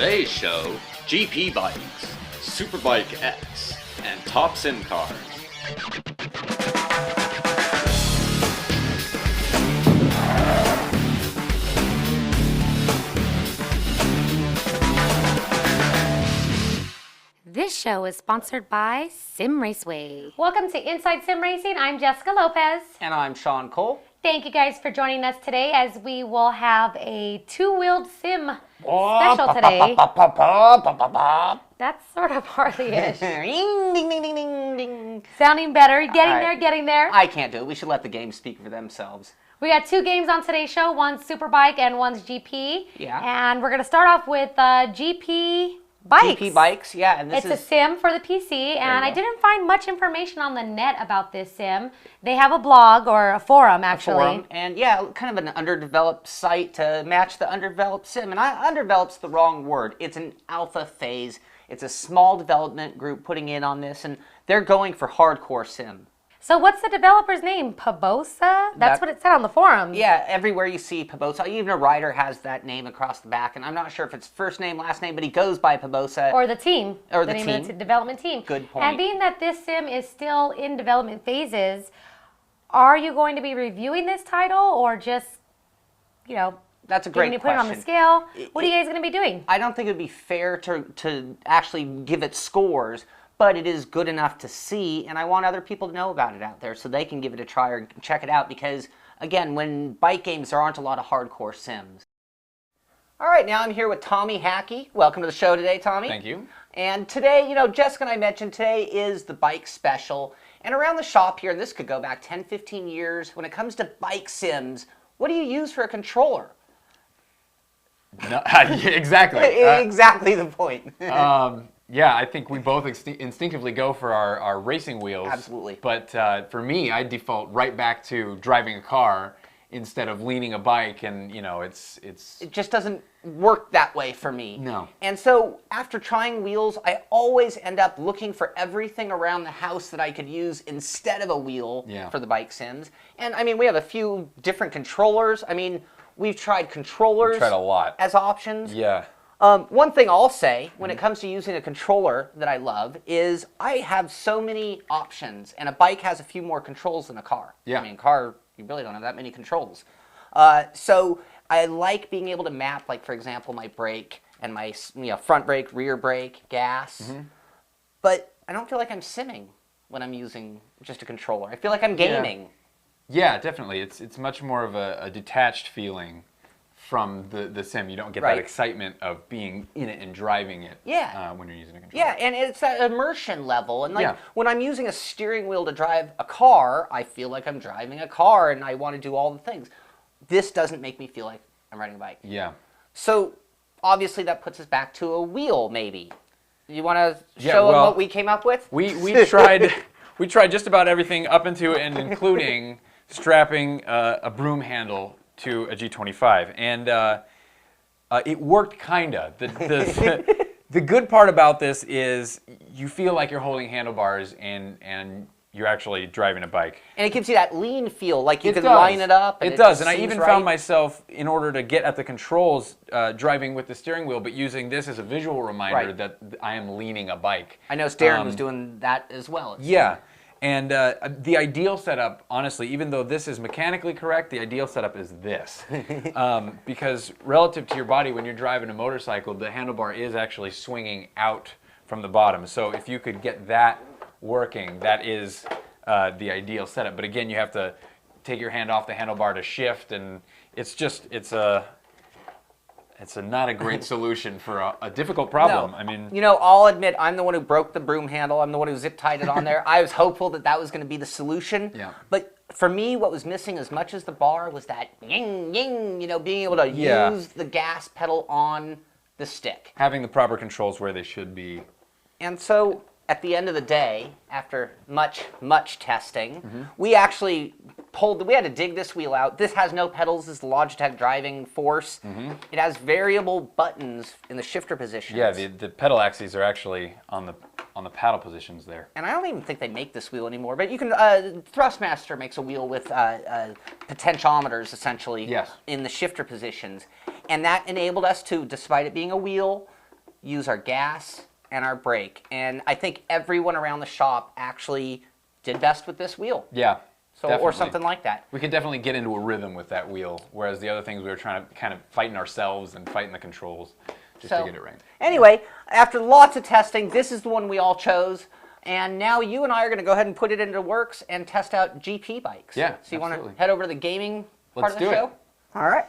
today's show, GP bikes, Superbike X, and top sim cars. This show is sponsored by Sim Raceway. Welcome to Inside Sim Racing. I'm Jessica Lopez. And I'm Sean Cole. Thank you guys for joining us today as we will have a two-wheeled sim special today. That's sort of Harley-ish. Ding, ding, ding, ding, ding, ding. Sounding better. Getting there. I can't do it. We should let the games speak for themselves. We got two games on today's show. One's Superbike and one's GP. Yeah. And we're going to start off with GP bikes. GP bikes, yeah. And this It's a sim for the PC, and I didn't find much information on the net about this sim. They have a blog, or a forum, actually. And yeah, kind of an underdeveloped site to match the underdeveloped sim. And underdeveloped's the wrong word. It's an alpha phase. It's a small development group putting in on this, and they're going for hardcore sim. So what's the developer's name? Pabosa? That's what it said on the forum. Yeah, everywhere you see Pabosa, even a rider has that name across the back, and I'm not sure if it's first name, last name, but he goes by Pabosa. Or the team. Or the name team. Of the development team. Good point. And being that this sim is still in development phases, are you going to be reviewing this title or just, That's a great put question. it on the scale? What are you guys going to be doing? I don't think it would be fair to actually give it scores, but it is good enough to see, and I want other people to know about it out there so they can give it a try or check it out because, again, when bike games, there aren't a lot of hardcore sims. All right, now I'm here with Tommy Hackey. Welcome to the show today, Tommy. Thank you. And today, Jessica and I mentioned today is the bike special, and around the shop here, and this could go back 10, 15 years, when it comes to bike sims, what do you use for a controller? No, exactly. Exactly the point. Yeah, I think we both instinctively go for our racing wheels. Absolutely. But for me, I default right back to driving a car instead of leaning a bike, and It just doesn't work that way for me. No. And so after trying wheels, I always end up looking for everything around the house that I could use instead of a wheel for the bike sims. And I mean, we have a few different controllers. I mean, we've tried controllers. We've tried a lot as options. Yeah. One thing I'll say when it comes to using a controller that I love is I have so many options, and a bike has a few more controls than a car. Yeah. I mean, a car, you really don't have that many controls. So I like being able to map, like, for example, my brake and my front brake, rear brake, gas. Mm-hmm. But I don't feel like I'm simming when I'm using just a controller. I feel like I'm gaming. Yeah, definitely. It's much more of a detached feeling from the sim. You don't get that excitement of being in it and driving it when you're using a controller. Yeah, and it's that immersion level. And when I'm using a steering wheel to drive a car, I feel like I'm driving a car and I want to do all the things. This doesn't make me feel like I'm riding a bike. Yeah. So obviously that puts us back to a wheel, maybe. You want to show them what we came up with? We tried just about everything up into and including strapping a broom handle to a G25, and it worked kinda. The good part about this is you feel like you're holding handlebars and you're actually driving a bike. And it gives you that lean feel, like you can line it up. And it does, and I even found myself, in order to get at the controls, driving with the steering wheel, but using this as a visual reminder that I am leaning a bike. I know Darren was doing that as well. Yeah. And the ideal setup, honestly, even though this is mechanically correct, the ideal setup is this. Because relative to your body, when you're driving a motorcycle, the handlebar is actually swinging out from the bottom. So if you could get that working, that is the ideal setup. But again, you have to take your hand off the handlebar to shift, and it's not a great solution for a difficult problem. No. I mean, I'll admit I'm the one who broke the broom handle. I'm the one who zip-tied it on there. I was hopeful that was going to be the solution. Yeah. But for me, what was missing as much as the bar was that ying, ying, being able to use the gas pedal on the stick. Having the proper controls where they should be. And so at the end of the day, after much, much testing, we actually we had to dig this wheel out. This has no pedals. This is the Logitech driving force. It has variable buttons in the shifter positions. Yeah, the pedal axes are actually on the paddle positions there. And I don't even think they make this wheel anymore, but you can, Thrustmaster makes a wheel with potentiometers, essentially, in the shifter positions. And that enabled us to, despite it being a wheel, use our gas and our brake. And I think everyone around the shop actually did best with this wheel. Yeah. So, definitely. or something like that. We could definitely get into a rhythm with that wheel, whereas the other things we were trying to kind of fighting ourselves and fighting the controls just to get it right. Anyway, after lots of testing, this is the one we all chose. And now you and I are going to go ahead and put it into works and test out GP bikes. Yeah, So you want absolutely. to head over to the gaming part Let's of the do it. show? All right.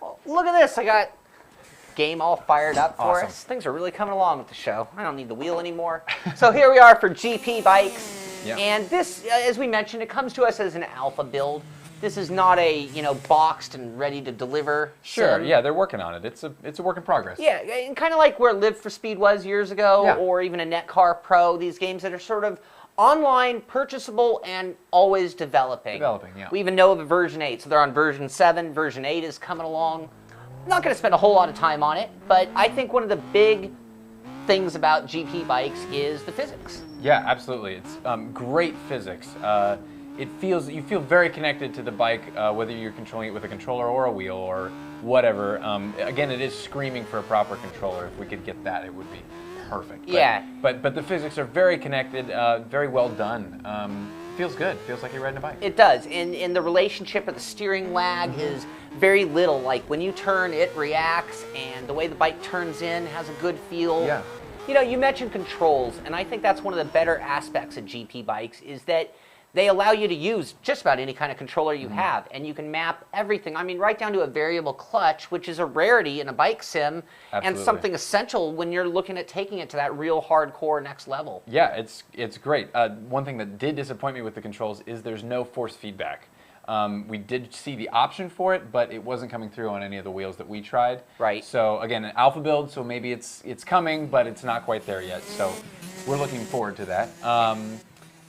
Well, look at this. I got game all fired up for Awesome. us. Things are really coming along with the show. I don't need the wheel anymore. So here we are for GP bikes. Yeah. And this, as we mentioned, it comes to us as an alpha build. This is not a, boxed and ready to deliver Sure, sim. yeah, they're working on it. It's a work in progress. Yeah, and kind of like where Live for Speed was years ago, Yeah. or even a Netcar Pro, these games that are sort of online, purchasable, and always developing. Developing, yeah. We even know of a version 8, so they're on version 7. Version 8 is coming along. I'm not going to spend a whole lot of time on it, but I think one of the big things about GP bikes is the physics. Yeah, absolutely. It's great physics. You feel very connected to the bike, whether you're controlling it with a controller or a wheel or whatever. Again, it is screaming for a proper controller. If we could get that, it would be perfect. Yeah. But the physics are very connected, very well done. Feels good. Feels like you're riding a bike. It does, and the relationship of the steering lag is very little. Like when you turn, it reacts, and the way the bike turns in has a good feel. Yeah. You mentioned controls, and I think that's one of the better aspects of GP bikes is that they allow you to use just about any kind of controller you have, and you can map everything. I mean, right down to a variable clutch, which is a rarity in a bike sim, and Absolutely. something essential when you're looking at taking it to that real hardcore next level. Yeah, it's great. One thing that did disappoint me with the controls is there's no force feedback. We did see the option for it, but it wasn't coming through on any of the wheels that we tried. Right. So again, an alpha build, so maybe it's coming, but it's not quite there yet. So we're looking forward to that.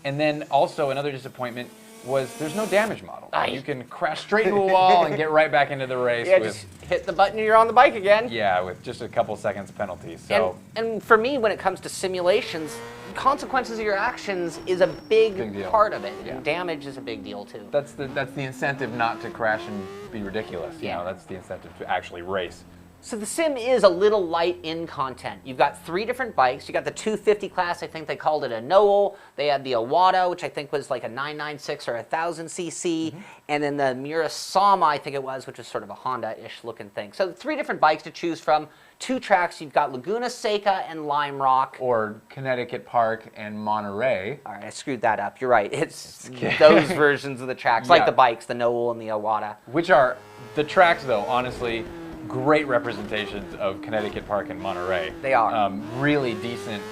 And then also another disappointment was there's no damage model. Aye. You can crash straight into a wall and get right back into the race Yeah, with just hit the button and you're on the bike again. with just a couple seconds penalty. So And for me, when it comes to simulations, consequences of your actions is a big deal. part of it. Yeah. And damage is a big deal too. that's the incentive not to crash and be ridiculous. Yeah. That's the incentive to actually race. So the sim is a little light in content. You've got 3 different bikes. You got the 250 class, I think they called it a Noel. They had the Iwata, which I think was like a 996 or 1000 cc. And then the Murasama, I think it was, which was sort of a Honda-ish looking thing. So 3 different bikes to choose from. 2 tracks, you've got Laguna Seca and Lime Rock. Or Connecticut Park and Monterey. All right, I screwed that up. You're right. It's those versions of the tracks, like Yeah. the bikes, the Noel and the Iwata. Which are the tracks, though, honestly, great representations of Connecticut Park and Monterey. They are. Really decent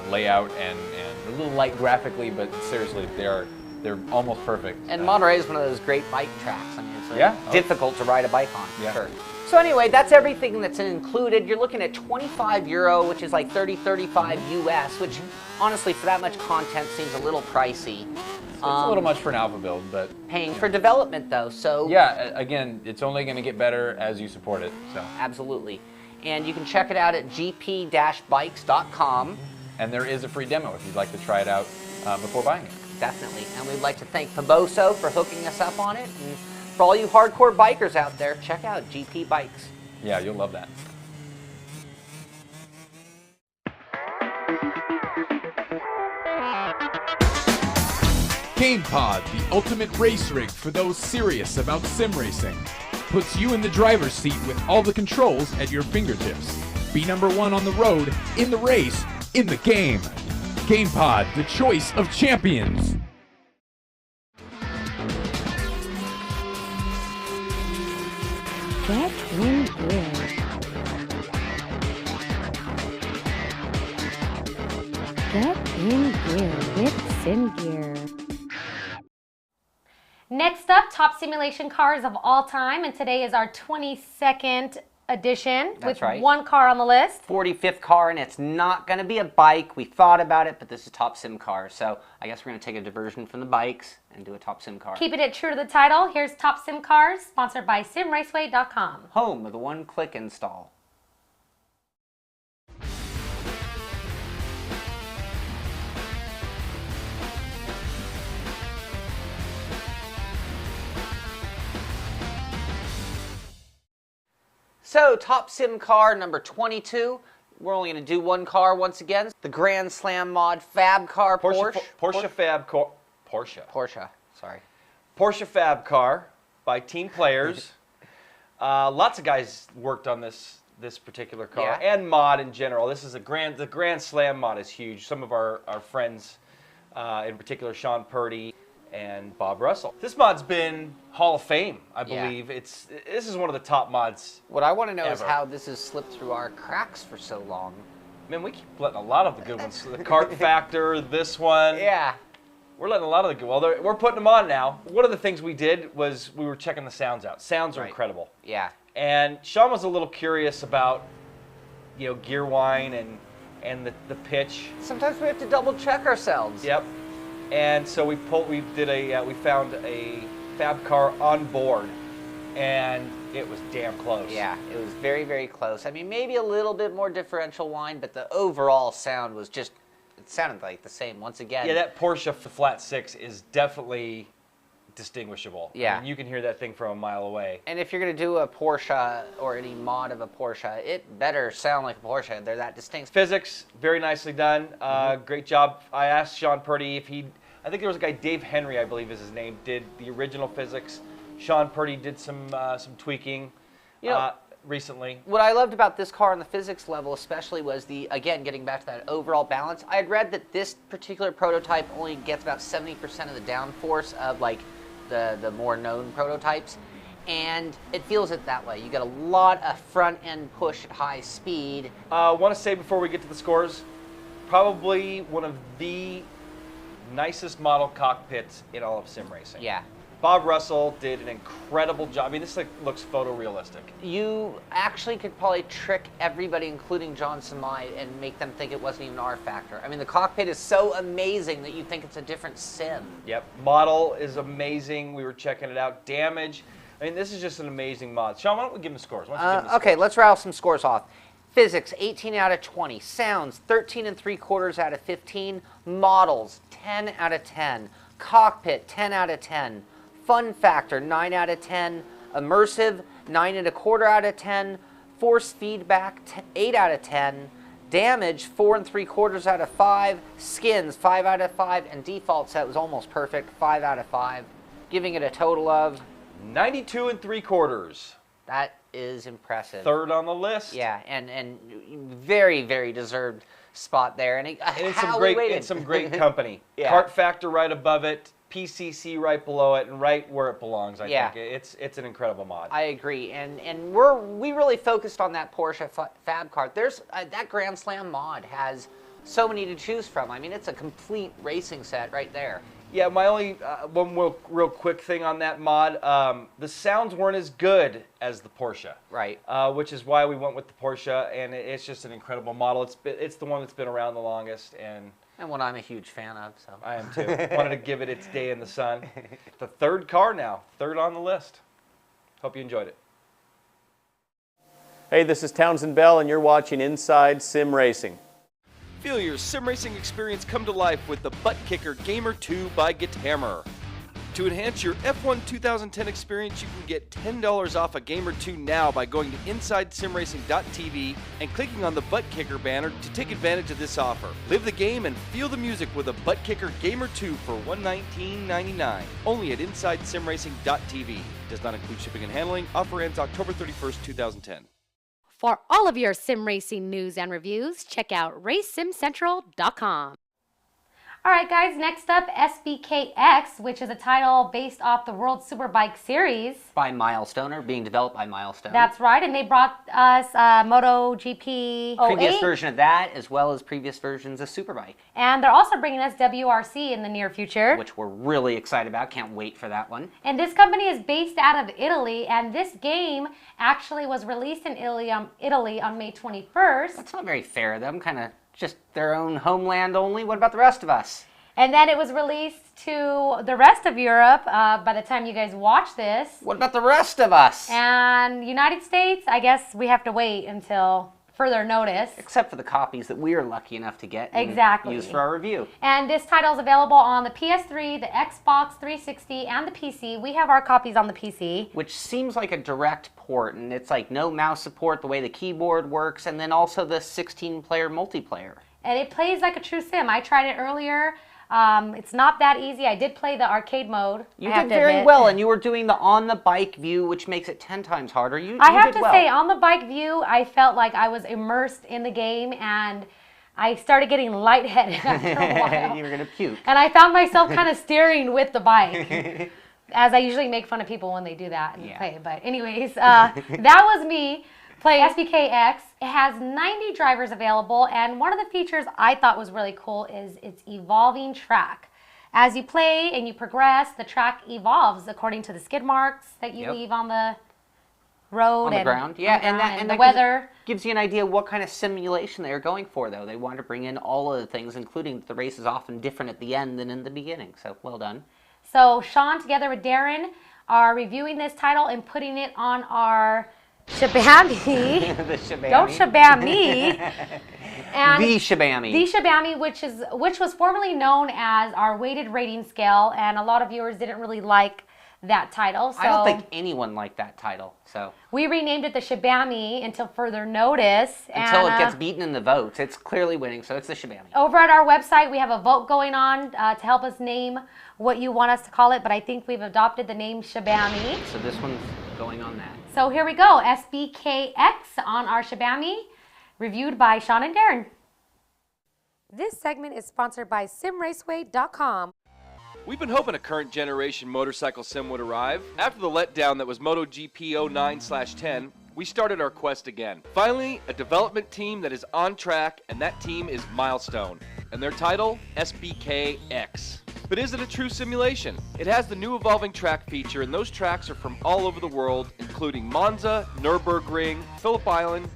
layout and a little light graphically, but seriously, they're almost perfect. And Monterey is one of those great bike tracks. I mean, it's Yeah. difficult to ride a bike on, Yeah. sure. So anyway, that's everything that's included. You're looking at €25, which is like 35 US, which honestly, for that much content, seems a little pricey. It's a little much for an alpha build, but Paying for development, though, so yeah, again, it's only going to get better as you support it. So, absolutely. And you can check it out at gp-bikes.com. and there is a free demo if you'd like to try it out before buying it. Definitely. And we'd like to thank Paboso for hooking us up on it. And for all you hardcore bikers out there, check out GP Bikes. Yeah, you'll love that. Gamepod, the ultimate race rig for those serious about sim racing. Puts you in the driver's seat with all the controls at your fingertips. Be number 1 on the road, in the race, in the game. Gamepod, the choice of champions. Get in gear. Get in gear with Sim Gear. Next up, top simulation cars of all time, and today is our 22nd edition with right. 1 car on the list. 45th car, and it's not going to be a bike. We thought about it, but this is top sim car. So I guess we're going to take a diversion from the bikes and do a top sim car. Keeping it true to the title, here's Top Sim Cars, sponsored by SimRaceway.com. Home of the one-click install. So, top sim car number 22. We're only going to do one car once again. The Grand Slam mod Fab car Porsche. Porsche Fab car. Porsche, sorry. Porsche Fab car by team players. Lots of guys worked on this particular car and mod in general. This is the Grand Slam mod is huge. Some of our friends, in particular Sean Purdy and Bob Russell. This mod's been Hall of Fame, I believe. This is one of the top mods. What I want to know is ever. how this has slipped through our cracks for so long. Man, we keep letting a lot of the good ones. The Kart Factor, this one. Yeah. We're letting a lot of the good. Well, we're putting them on now. One of the things we did was we were checking the sounds out. Sounds are incredible. Yeah. And Sean was a little curious about, gear whine and the pitch. Sometimes we have to double check ourselves. Yep. And so we found a Fab car on board, and it was damn close. Yeah, it was very, very close. I mean, maybe a little bit more differential whine, but the overall sound was just, it sounded like the same once again. Yeah, that Porsche Flat 6 is definitely distinguishable. Yeah. I mean, you can hear that thing from a mile away. And if you're going to do a Porsche or any mod of a Porsche, it better sound like a Porsche. They're that distinct. Physics, very nicely done. Great job. I asked Sean Purdy if I think there was a guy, Dave Henry, I believe is his name, did the original physics. Sean Purdy did some tweaking recently. What I loved about this car on the physics level especially was again, getting back to that overall balance. I had read that this particular prototype only gets about 70% of the downforce of like the more known prototypes, and it feels it that way. You get a lot of front end push at high speed. Want to say before we get to the scores, probably one of the nicest model cockpits in all of sim racing. Yeah. Bob Russell did an incredible job. I mean, this looks photorealistic. You actually could probably trick everybody, including John Samai, and make them think it wasn't even R Factor. I mean, the cockpit is so amazing that you think it's a different sim. Yep. Model is amazing. We were checking it out. Damage. I mean, this is just an amazing mod. Sean, why don't we give them scores? Why don't you give them Okay, scores? let's rattle some scores off. Physics, 18 out of 20. Sounds, 13 3/4 out of 15. Models, 10 out of 10. Cockpit, 10 out of 10. Fun factor, 9 out of 10. Immersive, 9 1/4 out of 10. Force feedback, 8 out of 10. Damage, 4 3/4 out of 5. Skins, 5 out of 5. And default set was almost perfect, 5 out of 5. Giving it a total of 92 3/4. That is impressive. Third on the list. Yeah, and very, very deserved spot there. And it's some great company. Yeah. Kart Factor right above it, PCC right below it, and right where it belongs. I think it's an incredible mod. I agree, and we really focused on that Porsche Fab car. There's that Grand Slam mod has so many to choose from. I mean, it's a complete racing set right there. Yeah, my only one real quick thing on that mod, the sounds weren't as good as the Porsche. Right. Which is why we went with the Porsche, and it's just an incredible model. It's the one that's been around the longest, and one I'm a huge fan of. So I am too. Wanted to give it its day in the sun. The third car now, third on the list. Hope you enjoyed it. Hey, this is Townsend Bell, and you're watching Inside Sim Racing. Feel your sim racing experience come to life with the Buttkicker Gamer 2 by Githammer. To enhance your F1 2010 experience, you can get $10 off a Gamer 2 now by going to InsideSimRacing.tv and clicking on the Buttkicker banner to take advantage of this offer. Live the game and feel the music with a Buttkicker Gamer 2 for $119.99. Only at InsideSimRacing.tv. Does not include shipping and handling. Offer ends October 31st, 2010. For all of your sim racing news and reviews, check out RaceSimCentral.com. All right, guys, next up, SBK X, which is a title based off the World Superbike Series. By Milestone, or being developed by Milestone. That's right, and they brought us MotoGP 08. Previous version of that, as well as previous versions of Superbike. And they're also bringing us WRC in the near future. Which we're really excited about. Can't wait for that one. And this company is based out of Italy, and this game actually was released in Italy on May 21st. That's not very fair of them, kind of just their own homeland only. What about the rest of us? And then it was released to the rest of Europe by the time you guys watch this. What about the rest of us? And United States, I guess we have to wait until further notice. Except for the copies that we are lucky enough to get and use for our review. And this title is available on the PS3, the Xbox 360, and the PC. We have our copies on the PC. Which seems like a direct port, and it's like no mouse support, the way the keyboard works, and then also the 16-player multiplayer. And it plays like a true sim. I tried it earlier. It's not that easy. I did play the arcade mode. You did very well, and you were doing the on-the-bike view, which makes it 10 times harder. I have to say, on the bike view, I felt like I was immersed in the game, and I started getting lightheaded after a while. You were going to puke. And I found myself kind of steering with the bike, as I usually make fun of people when they do that and play. But anyways, that was me playing SBK X. It has 90 drivers available, and one of the features I thought was really cool is its evolving track. As you play and you progress, the track evolves according to the skid marks that you leave on the road. On the ground, and the weather. Gives you an idea what kind of simulation they are going for, though. They want to bring in all of the things, including the race is often different at the end than in the beginning, so well done. So Sean, together with Darren, are reviewing this title and putting it on our Shabammy. The Shabammy. Don't Shabam me. And the Shabammy. The Shabammy, which was formerly known as our weighted rating scale, and a lot of viewers didn't really like that title. So I don't think anyone liked that title. So we renamed it the Shabammy until further notice. Until it gets beaten in the votes. It's clearly winning, so it's the Shabammy. Over at our website, we have a vote going on to help us name what you want us to call it, but I think we've adopted the name Shabammy. So this one's going on that. So here we go, SBK X on our Shabammy, reviewed by Sean and Darren. This segment is sponsored by SimRaceway.com. We've been hoping a current generation motorcycle sim would arrive. After the letdown that was MotoGP 09/10, we started our quest again. Finally, a development team that is on track, and that team is Milestone. And their title, SBK X. But is it a true simulation? It has the new evolving track feature, and those tracks are from all over the world, including Monza, Nürburgring, Phillip Island,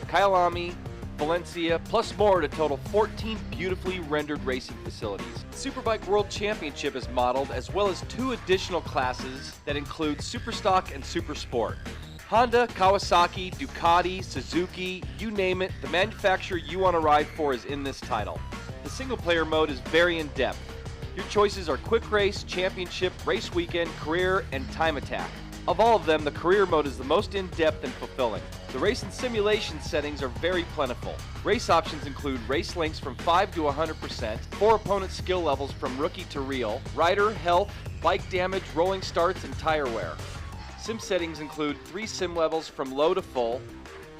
Kyalami, Valencia, plus more to total 14 beautifully rendered racing facilities. The Superbike World Championship is modeled, as well as 2 additional classes that include Superstock and Supersport. Honda, Kawasaki, Ducati, Suzuki, you name it, the manufacturer you want to ride for is in this title. The single-player mode is very in-depth. Your choices are Quick Race, Championship, Race Weekend, Career, and Time Attack. Of all of them, the Career mode is the most in-depth and fulfilling. The race and simulation settings are very plentiful. Race options include race lengths from 5 to 100%, 4 opponent skill levels from rookie to real, rider, health, bike damage, rolling starts, and tire wear. Sim settings include 3 sim levels from low to full,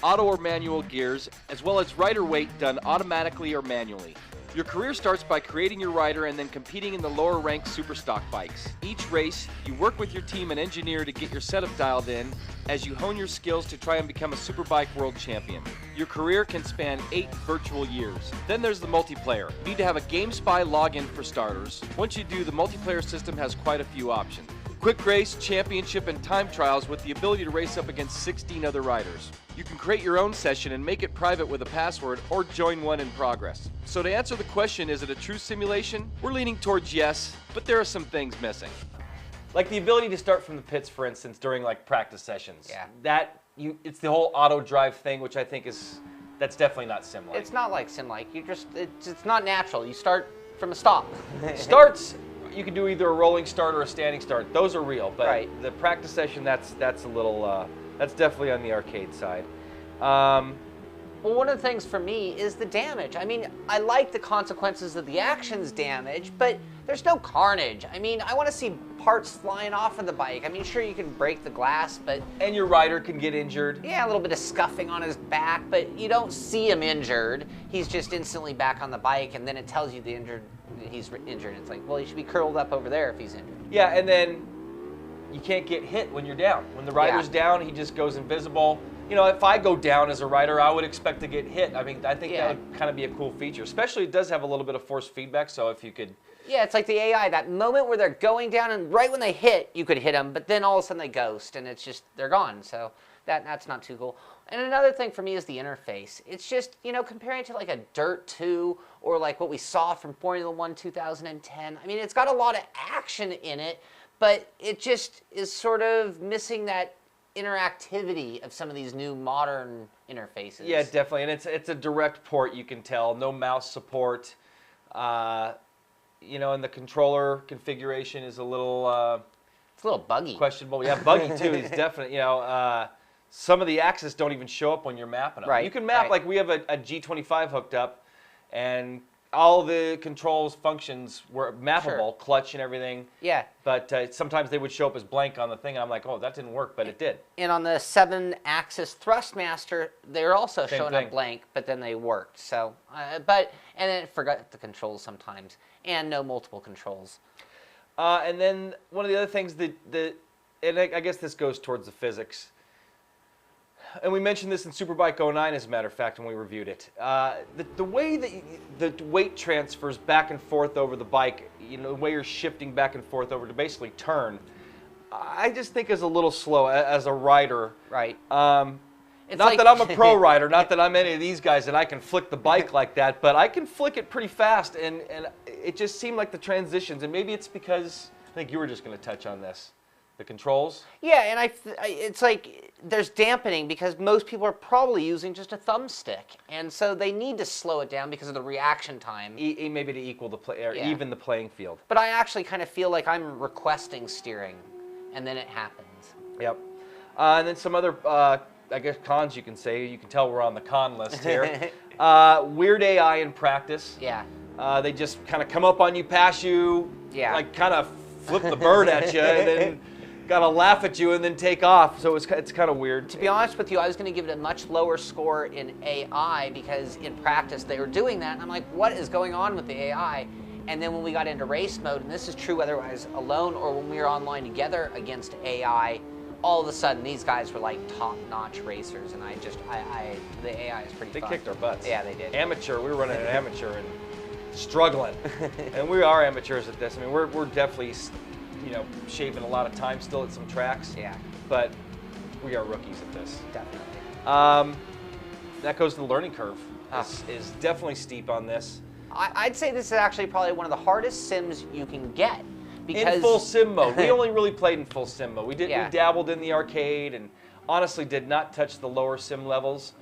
auto or manual gears, as well as rider weight done automatically or manually. Your career starts by creating your rider and then competing in the lower ranked Superstock bikes. Each race, you work with your team and engineer to get your setup dialed in as you hone your skills to try and become a Superbike World Champion. Your career can span 8 virtual years. Then there's the multiplayer. You need to have a GameSpy login for starters. Once you do, the multiplayer system has quite a few options. Quick Race, Championship, and Time Trials with the ability to race up against 16 other riders. You can create your own session and make it private with a password or join one in progress. So to answer the question, is it a true simulation? We're leaning towards yes, but there are some things missing. Like the ability to start from the pits, for instance, during like practice sessions. Yeah. It's the whole auto drive thing, which I think that's definitely not sim-like. It's not like sim-like. It's not natural. You start from a stop. Starts, you can do either a rolling start or a standing start. Those are real, but the practice session, that's a little, that's definitely on the arcade side. Well, one of the things for me is the damage. I mean, I like the consequences of the action's damage, but there's no carnage. I mean, I want to see parts flying off of the bike. I mean, sure, you can break the glass, but... And your rider can get injured. Yeah, a little bit of scuffing on his back, but you don't see him injured. He's just instantly back on the bike, and then it tells you he's injured. It's like, well, he should be curled up over there if he's injured. Yeah, and then you can't get hit when you're down. When the rider's down, he just goes invisible. You know, if I go down as a rider, I would expect to get hit. I mean, I think that would kind of be a cool feature. Especially, it does have a little bit of force feedback, so if you could... Yeah, it's like the AI, that moment where they're going down, and right when they hit, you could hit them, but then all of a sudden they ghost, and it's just, they're gone. So that's not too cool. And another thing for me is the interface. It's just, you know, comparing it to like a Dirt 2 or like what we saw from Formula 1 2010. I mean, it's got a lot of action in it, but it just is sort of missing that interactivity of some of these new modern interfaces. Yeah, definitely, and it's a direct port. You can tell, no mouse support. You know, and the controller configuration is a little it's a little buggy. questionable. Yeah, buggy too. Is definitely, you know, some of the axes don't even show up when you're mapping them. Right. You can map like we have a G25 hooked up, and all the controls functions were mappable, clutch and everything. Yeah. But sometimes they would show up as blank on the thing, and I'm like, oh, that didn't work, but it did. And on the 7-axis Thrustmaster, they're also Same showing thing. up blank, but then they worked. So, and then it forgot the controls sometimes, and no multiple controls. And then one of the other things and I guess this goes towards the physics. And we mentioned this in Superbike 09, as a matter of fact, when we reviewed it. The way that the weight transfers back and forth over the bike, you know, the way you're shifting back and forth over to basically turn, I just think is a little slow as a rider. Right. Not that I'm a pro rider, not that I'm any of these guys and I can flick the bike like that, but I can flick it pretty fast, and it just seemed like the transitions, and maybe it's because, I think you were just going to touch on this, the controls. Yeah, and it's like there's dampening because most people are probably using just a thumbstick, and so they need to slow it down because of the reaction time. Maybe to equal the play, or even the playing field. But I actually kind of feel like I'm requesting steering, and then it happens. Yep. And then some other, I guess, cons you can say. You can tell we're on the con list here. Weird AI in practice. Yeah. They just kind of come up on you, pass you, like kind of flip the bird at you, and then gotta laugh at you and then take off. So it's kind of weird. To be honest with you, I was going to give it a much lower score in AI because in practice they were doing that, and I'm like, what is going on with the AI? And then when we got into race mode, and this is true whether I was alone or when we were online together against AI, all of a sudden these guys were like top-notch racers, and the AI is pretty fun. They kicked our butts. Yeah, they did. Amateur, we were running an amateur and struggling. And we are amateurs at this. I mean, we're definitely, you know, shaving a lot of time still at some tracks. Yeah. But we are rookies at this. Definitely. That goes to the learning curve. Is definitely steep on this. I'd say this is actually probably one of the hardest sims you can get. Because in full sim mode. We only really played in full sim mode. We dabbled in the arcade and honestly did not touch the lower sim levels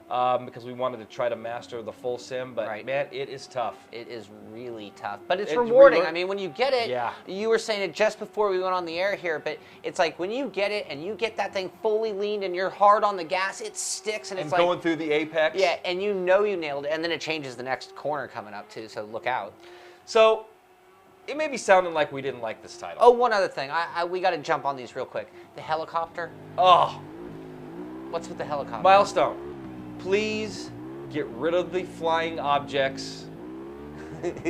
because we wanted to try to master the full sim. But man, it is tough. It is really tough. But it's rewarding. I mean, when you get it, Yeah. you were saying it just before we went on the air here, but it's like when you get it and you get that thing fully leaned and you're hard on the gas, it sticks and it's like going through the apex. Yeah, and you know you nailed it, and then it changes the next corner coming up too, so look out. So it may be sounding like we didn't like this title. Oh, one other thing. We got to jump on these real quick. The helicopter. Oh. What's with the helicopter? Milestone. Please get rid of the flying objects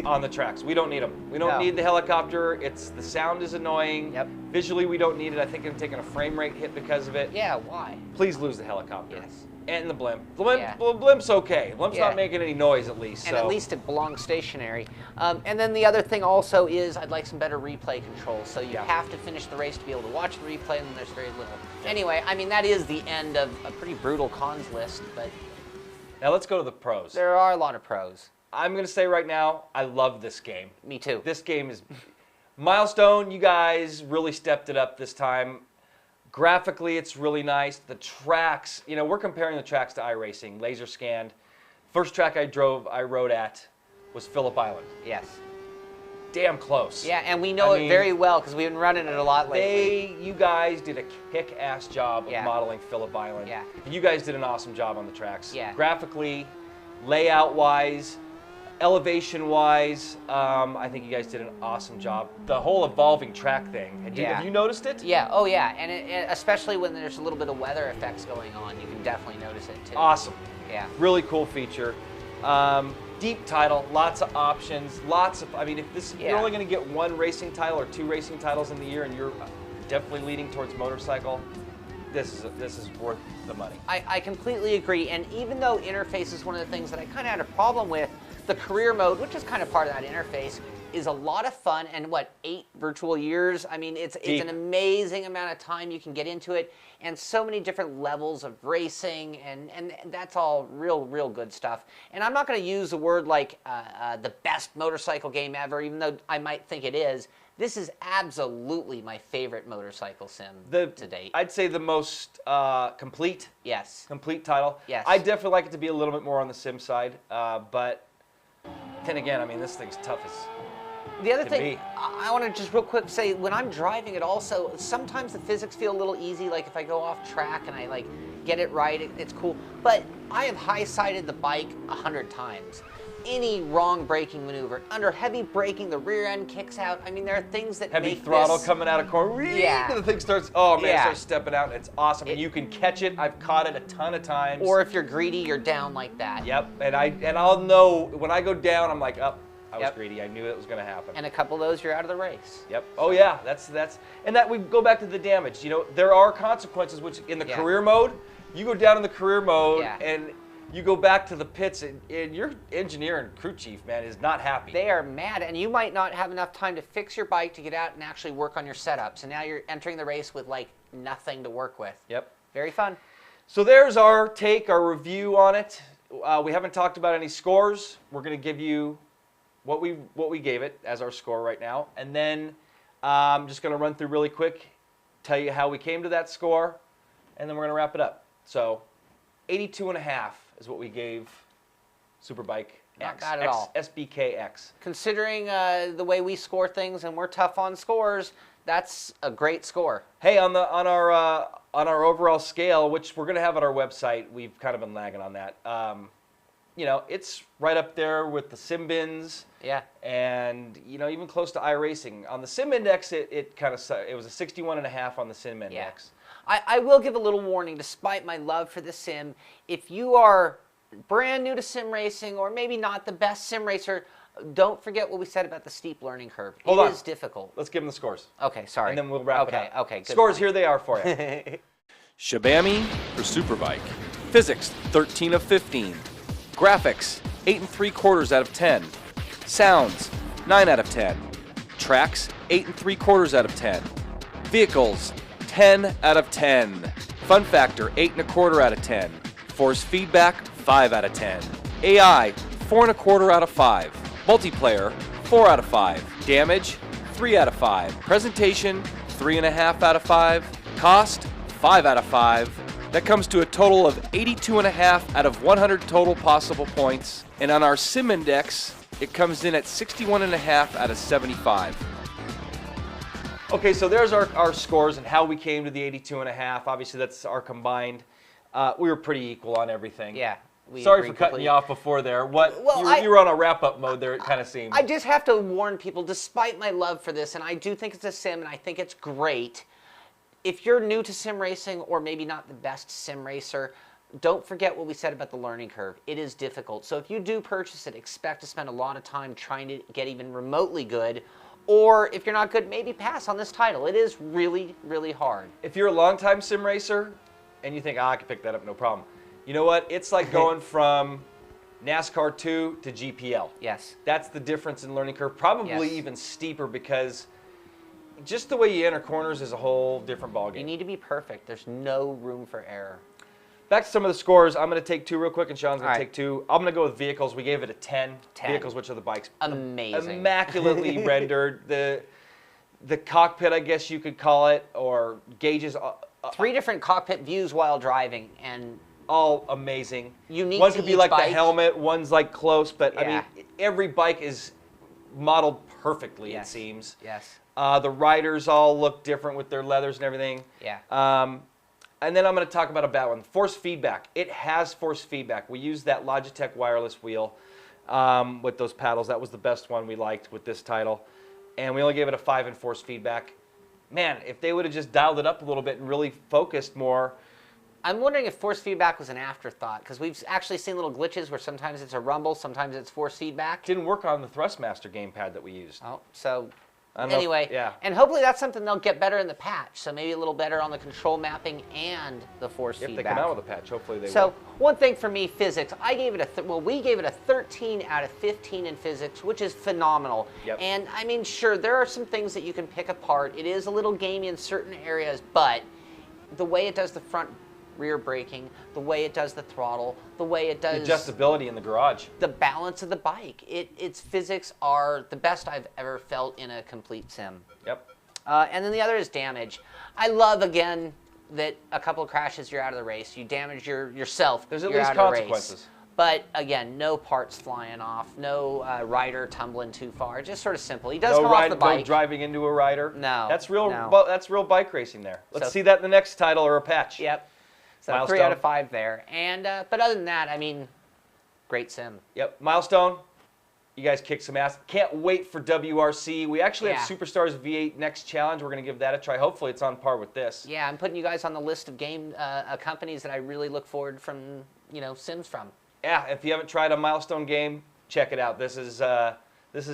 on the tracks. We don't need them. We don't need the helicopter. The sound is annoying. Yep. Visually, we don't need it. I think I'm taking a frame rate hit because of it. Yeah, why? Please lose the helicopter. Yes. And the blimp. Blimp's okay. Blimp's not making any noise at least. And at least it belongs stationary. And then the other thing also is I'd like some better replay controls. So you have to finish the race to be able to watch the replay, and then there's very little. Anyway, I mean, that is the end of a pretty brutal cons list, but now let's go to the pros. There are a lot of pros. I'm going to say right now, I love this game. Me too. This game is Milestone. You guys really stepped it up this time. Graphically, it's really nice. The tracks, you know, we're comparing the tracks to iRacing, laser scanned. First track I rode at was Phillip Island. Yes. Damn close. Yeah, and we know it very well because we've been running it a lot lately. You guys did a kick-ass job of modeling Phillip Island. Yeah. You guys did an awesome job on the tracks. Yeah. Graphically, layout-wise, elevation-wise, I think you guys did an awesome job. The whole evolving track thing, have you noticed it? Yeah, oh yeah, and especially when there's a little bit of weather effects going on, you can definitely notice it too. Awesome. Yeah. Really cool feature. Deep title, lots of options, I mean, if you're only going to get one racing title or two racing titles in the year and you're definitely leaning towards motorcycle, this is worth the money. I completely agree, and even though interface is one of the things that I kind of had a problem with, the career mode, which is kind of part of that interface, is a lot of fun, and 8 virtual years? I mean, it's an amazing amount of time you can get into it, and so many different levels of racing, and that's all real good stuff. And I'm not going to use the word like the best motorcycle game ever, even though I might think it is. This is absolutely my favorite motorcycle sim to date. I'd say the most complete. Yes. Complete title. Yes. I definitely like it to be a little bit more on the sim side, but then again, I mean, this thing's tough as. The other to thing, be. I want to just real quick say, when I'm driving it also, sometimes the physics feel a little easy, like if I go off track and I like get it right, it's cool. But I have high-sided the bike 100 times. Any wrong braking maneuver, under heavy braking, the rear end kicks out. I mean, there are things that Heavy make throttle this, coming out of corner. Yeah. The thing starts, oh man, it Yeah. starts stepping out, and it's awesome. And you can catch it. I've caught it a ton of times. Or if you're greedy, you're down like that. Yep, and I'll know, when I go down, I'm like, oh, I was Yep. greedy. I knew it was gonna happen. And a couple of those, you're out of the race. Yep. Oh yeah, that's and that we go back to the damage. You know, there are consequences which in the Yeah. career mode, you go down in the career mode Yeah. and you go back to the pits and your engineer and crew chief, man, is not happy. They are mad, and you might not have enough time to fix your bike to get out and actually work on your setups. And now you're entering the race with like nothing to work with. Yep. Very fun. So there's our review on it. We haven't talked about any scores. We're gonna give you what we gave it as our score right now, and then I'm just gonna run through really quick, tell you how we came to that score, and then we're gonna wrap it up. So 82.5 is what we gave Superbike Not X. bad at all. SBK X. Considering the way we score things and we're tough on scores, that's a great score. Hey, on our overall scale, which we're gonna have on our website, we've kind of been lagging on that. You know, it's right up there with the sim bins. Yeah. And you know, even close to iRacing. On the sim index, it was a 61.5 on the sim index. I will give a little warning, despite my love for the sim. If you are brand new to sim racing, or maybe not the best sim racer, don't forget what we said about the steep learning curve. Hold on. It is difficult. Let's give them the scores. Okay, sorry. And then we'll wrap it up. Okay, good Scores, point. here they are for you. Shabami for Superbike. Physics, 13 of 15. Graphics, 8 3/4 out of 10. Sounds, 9 out of 10. Tracks, 8 3/4 out of 10. Vehicles, 10 out of 10. Fun factor, 8 1/4 out of 10. Force feedback, 5 out of 10. AI, 4 1/4 out of 5. Multiplayer, 4 out of 5. Damage, 3 out of 5. Presentation, 3.5 out of 5. Cost, 5 out of 5. That comes to a total of 82.5 out of 100 total possible points. And on our sim index, it comes in at 61.5 out of 75. Okay, so there's our scores and how we came to the 82.5. Obviously, that's our combined. We were pretty equal on everything. Yeah. Sorry for cutting you off before there. You were on a wrap-up mode there, it kind of seemed. I just have to warn people, despite my love for this, and I do think it's a sim, and I think it's great, if you're new to sim racing, or maybe not the best sim racer, don't forget what we said about the learning curve. It is difficult. So if you do purchase it, expect to spend a lot of time trying to get even remotely good, or if you're not good, maybe pass on this title. It is really, really hard. If you're a longtime sim racer, and you think, I can pick that up, no problem. You know what? It's like going from NASCAR 2 to GPL. Yes. That's the difference in learning curve. Probably Yes. even steeper, because just the way you enter corners is a whole different ballgame. You need to be perfect. There's no room for error. Back to some of the scores. I'm going to take two real quick, and Sean's going All to right. take two. I'm going to go with vehicles. We gave it a 10. 10. Vehicles, which are the bikes. Amazing. Immaculately rendered. The cockpit, I guess you could call it, or gauges. 3 different cockpit views while driving, and All amazing. Unique One to could be each like bike. the helmet, one's like close, but I Yeah. mean, every bike is modeled perfectly, Yes. it seems. yes. The riders all look different with their leathers and everything. Yeah. And then I'm going to talk about a bad one. Force feedback. It has force feedback. We used that Logitech wireless wheel with those paddles. That was the best one we liked with this title. And we only gave it a 5 in force feedback. Man, if they would have just dialed it up a little bit and really focused more. I'm wondering if force feedback was an afterthought, because we've actually seen little glitches where sometimes it's a rumble, sometimes it's force feedback. Didn't work on the Thrustmaster gamepad that we used. Oh, so I don't know if- anyway, yeah. and hopefully that's something they'll get better in the patch. So maybe a little better on the control mapping and the force If they feedback. come out with a patch, hopefully they So will. one thing for me, physics. I gave it we gave it a 13 out of 15 in physics, which is phenomenal. Yep. And I mean, sure, there are some things that you can pick apart. It is a little gamey in certain areas, but the way it does the front rear braking, the way it does the throttle, the way it does... adjustability in the garage. The balance of the bike. Its physics are the best I've ever felt in a complete sim. Yep. And then the other is damage. I love, again, that a couple of crashes, you're out of the race. You damage yourself, There's at you're least out of the consequences. race. But again, no parts flying off, no rider tumbling too far. Just sort of simple. He does come off the bike. No driving into a rider. No. That's real. No. That's real bike racing there. Let's So- see that in the next title or a patch. Yep. So Milestone. 3 out of 5 there. And but other than that, I mean, great sim. Yep. Milestone. You guys kick some ass. Can't wait for WRC. We actually have Superstars V8 Next Challenge. We're going to give that a try. Hopefully it's on par with this. Yeah, I'm putting you guys on the list of game companies that I really look forward from, sims from. Yeah, if you haven't tried a Milestone game, check it out. This is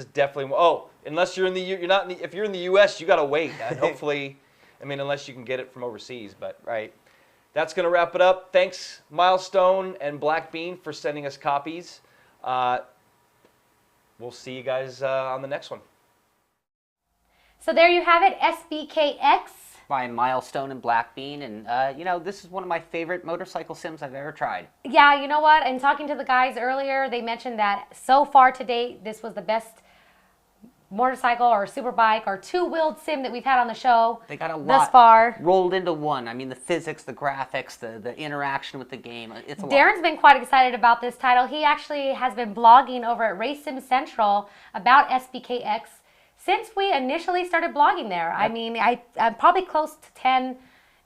definitely. Oh, unless you're in the if you're in the U.S., you got to wait. And hopefully, unless you can get it from overseas. But right, that's gonna wrap it up. Thanks, Milestone and Black Bean, for sending us copies. We'll see you guys on the next one. So there you have it, SBK X. By Milestone and Black Bean, and this is one of my favorite motorcycle sims I've ever tried. Yeah, you know what? And talking to the guys earlier, they mentioned that so far to date, this was the best motorcycle or super bike or two-wheeled sim that we've had on the show. They got a lot thus far rolled into one. I mean, the physics, the graphics, the interaction with the game. It's a lot. Darren's been quite excited about this title. He actually has been blogging over at Race Sim Central about SBK X since we initially started blogging there. I mean, I'm probably close to 10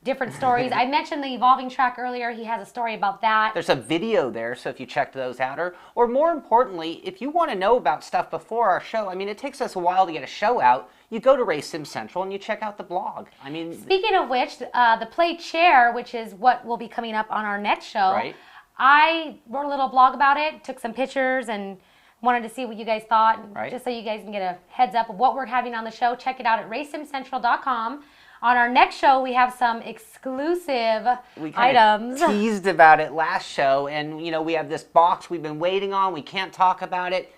different stories. I mentioned the evolving track earlier. He has a story about that. There's a video there, so if you checked those out, or more importantly, if you want to know about stuff before our show, it takes us a while to get a show out. You go to Race Sim Central and you check out the blog. Speaking of which, the Play Chair, which is what will be coming up on our next show, right. I wrote a little blog about it, took some pictures, and wanted to see what you guys thought, right. Just so you guys can get a heads up of what we're having on the show. Check it out at racesimcentral.com. On our next show, we have some exclusive items. We teased about it last show, and we have this box we've been waiting on. We can't talk about it.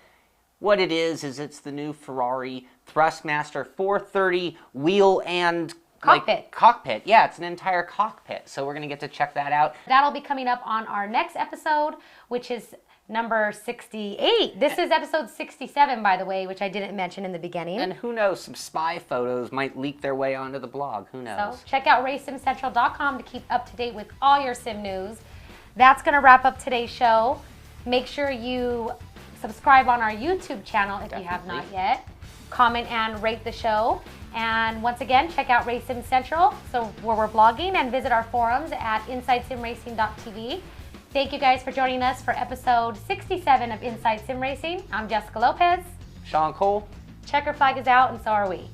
What it is it's the new Ferrari Thrustmaster 430 wheel and cockpit. Cockpit. Yeah, it's an entire cockpit. So we're going to get to check that out. That'll be coming up on our next episode, which is number 68. This is episode 67, by the way, which I didn't mention in the beginning. And who knows, some spy photos might leak their way onto the blog. Who knows? So check out racesimcentral.com to keep up to date with all your sim news. That's going to wrap up today's show. Make sure you subscribe on our YouTube channel if you have not yet. Comment and rate the show. And once again, check out Race Sim Central, where we're blogging, and visit our forums at InsideSimRacing.tv. Thank you guys for joining us for episode 67 of Inside Sim Racing. I'm Jessica Lopez. Sean Cole. Checker flag is out, and so are we.